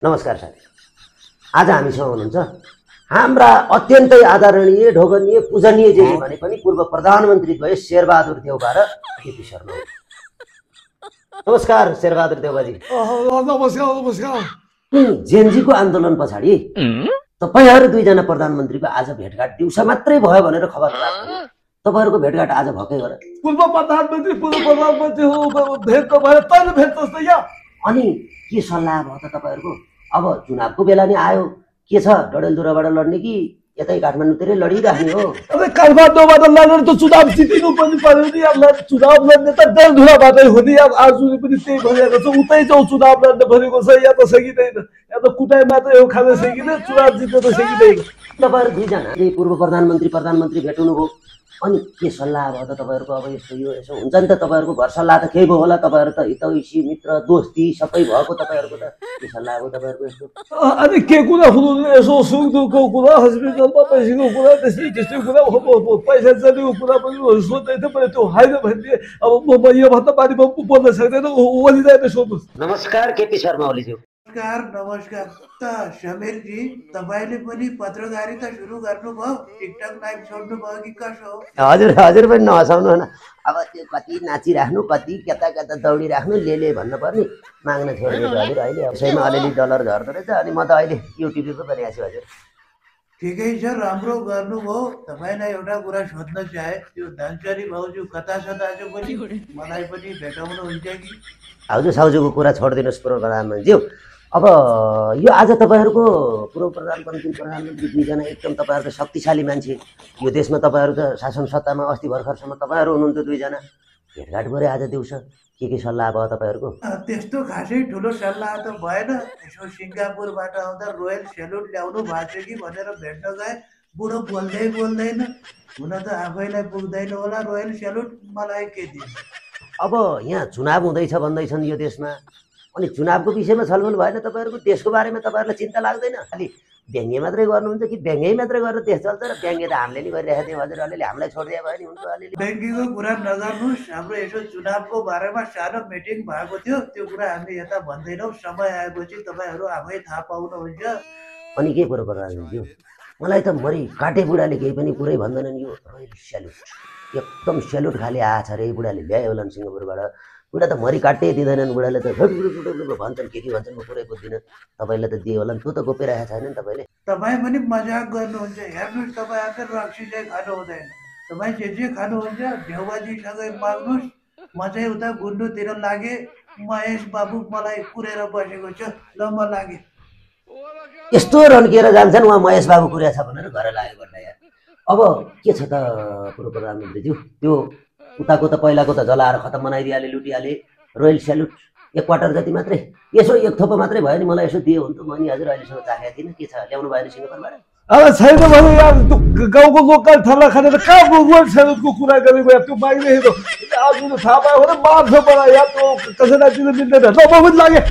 नमस्कार साथी, आज हामीसँग हुनुहुन्छ हाम्रा अत्यन्तै आदरणीय ढोगनीय पूजनीय जे भने पनि पूर्व प्रधानमन्त्री द्वय शेरबहादुर देउबा र केपी शर्मा। नमस्कार शेरबहादुर देउबाजी। नमस्कार नमस्कार। जेनजीको आन्दोलन पछाडि तपाईहरु दुईजना प्रधानमन्त्रीको आज भेटघाट दिउँसो मात्रै भयो भनेर खबर प्राप्त भयो। तपाईहरुको भेटघाट आज भकै गरे। पूर्व प्रधानमन्त्री हो भेट त भयो, तैले भेट जस्तो या। अनि के सल्लाह भयो त तपाईहरुको? अब चुनावको बेला नि आयो, के छ डडेलधुराबाट लड्ने कि यतै काठमाडौँतिरै लडिराख्ने हो? अबे काठमाडौँबाट लड्ने त चुनाव जितिनु पनि पर्यो नि यार। चुनाव लड्ने त डडेलधुराबाटै हो नि यार। आज पनि त्यही भनेको छ, उतै जाउँ चुनाव लड्ने भनेको छ। या त सकिँदैन, या त कुटाइ मात्रै हो खान सकिँदैन, चुनाव जित्न त सकिँदैन। तपाईहरु दुईजना पूर्व प्रधानमन्त्री भेट्नु भयो, अनि के सल्लाह भयो त तपाईहरुको? अब यस्तो यो यसो हुन्छ नि त, तपाईहरुको घर सल्लाह त केही भयो होला। तपाईहरु त हितैषी मित्र दोस्ती सबै भएको, तपाईहरुको त के सल्लाह हो तपाईँहरुको यस्तो? अनि के कुरा हुनु, यसो सुख दुःखको कुरा, हस्पिटलमा पैसाको कुरा, त्यस्तै कुरा हो। पैसा चलेको कुरा पनि सोध्दै थियो, मैले त्यो होइन भने अब म योभन्दा बारी बोल्न सक्दैन। ओलीलाई नै सोध्नुहोस्। नमस्कार केपी शर्मा ओलीज्यू। नमस्कार त समीर जी, तपाईले पनि पत्रकारिता सुरु गर्नुभयो, टिकटक लाइभ छोड्नु भयो कि कसो हो? हजुर पनि नहसाउनु हैन। अब त्यो कति नाचिराख्नु, कति कता कता दौडिराख्नु, ले भन्नु पर्ने माग्न छोडिदिएको हजुर। अहिले यसैमा अलिअलि डलर झर्दो रहेछ। अनि म त अहिले युट्युबको पनि आछु हजुर। ठिकै छ, राम्रो गर्नुभयो। तपाईलाई एउटा कुरा सोध्न चाहे, त्यो धनचरी भाउजू कता छ दाजु पनि? मलाई पनि भेटाउनु हुन्छ कि? भाउजू साउजूको कुरा छोडिदिनुहोस् पूर्व प्रधानमन्त्रीज्यू। अब यो आज तपाईहरुको पूर्व प्रधानमन्त्री दुईजना एकदम तपाईहरु त शक्तिशाली मान्छे, यो देशमा तपाईहरु त शासन सत्तामा अस्ति भर्खरसम्म तपाईहरु हुनुहुन्थ्यो दुईजना। भेटघाट गरे आज दिउँसो, के सल्लाह भयो तपाईहरुको? त्यस्तो खासै ठुलो सल्लाह त भएन। यसो सिङ्गापुरबाट आउँदा रोयल सेल्युट ल्याउनु भएको छ कि भनेर भेट्न गए, बुढो बोल्दैन। हुन त आफैलाई पुग्दैन होला रोयल सेल्युट, मलाई के दिनु? अब यहाँ चुनाव हुँदैछ भन्दैछन् यो देशमा, अनि चुनावको विषयमा छलफल भएन तपाईँहरुको? देशको बारेमा तपाईहरुलाई चिन्ता लाग्दैन? खालि व्यङ्ग्य मात्रै गर्नुहुन्छ कि व्यङ्ग्य मात्रै गरेर देश चल्छ? र व्यङ्ग्य त हामीले नि गरिरहेको थियौँ हजुर, अलिअलि हामीलाई छोडिदिए भयो नि हुन्थ्यो अलिअलि। व्यङ्ग्यको कुरा नगर्नुहोस्, हाम्रो यसो चुनावको बारेमा सानो मिटिङ भएको थियो, त्यो कुरा हामी यता भन्दैनौँ। समय आएपछि तपाईँहरू आफै थाहा पाउनुहुन्छ। अनि के कुरो प्रधानमन्त्री, मलाई त मरि काटे बुढाले केही पनि कुरै भन्दैनन्। यो रोयल सेल्युट एकदम सेल्युट खाले आछ रे, बुढाले ल्यायो होला सिङ्गापुरबाट। बुढा त मरि काट्दै दिँदैनन्, बुढाले त भन्छन् के भन्छन्, म पुरै बुझ्दिनँ। तपाईँलाई त दियो होला नि, त्यो त गोपिरहेको छैन नि तपाईँले। तपाईँ पनि मजाक गर्नुहुन्छ। हेर्नुहोस्, तपाईँहरूले रक्सी चाहिँ खानु हुँदैन। तपाईँ जे खानुहुन्छ देउबाजीसँगै माग्नुहोस्। म चाहिँ उता गुन्डुतिर लागे, महेश बाबु मलाई कुरेर बसेको छ, ल म लागे। यस्तो रन्किएर जान्छन् उहाँ महेश बाबु कुरिया छ भनेर घर लाग्यो भन्दा यार। अब के छ त पूर्व प्रधानमन्त्रीज्यू, त्यो उताको त पहिलाको त जलाएर खतम बनाइदिहाले, लुटिहाले। रोयल सेल्युट एक क्वार्टर जति मात्रै, यसो एक थोपो मात्रै भयो नि, मलाई यसो दियो हुन्थ्यो। म नि हजुर अहिलेसम्म चाखेको थिइनँ। के छ, ल्याउनु भएन सिङ्गापुरबाट? अब छैन भने यार, गाउँको लोकल ठल्ला खानेर कहाँ रोयल सेल्युटको कुरा गरेको यार? त्यो माग्ने हेर्नु आज थाहा पायो भने मार्छ मलाई यार। त्यो कसैलाई दिनु मिल्दैन। ल म पनि लागेँ।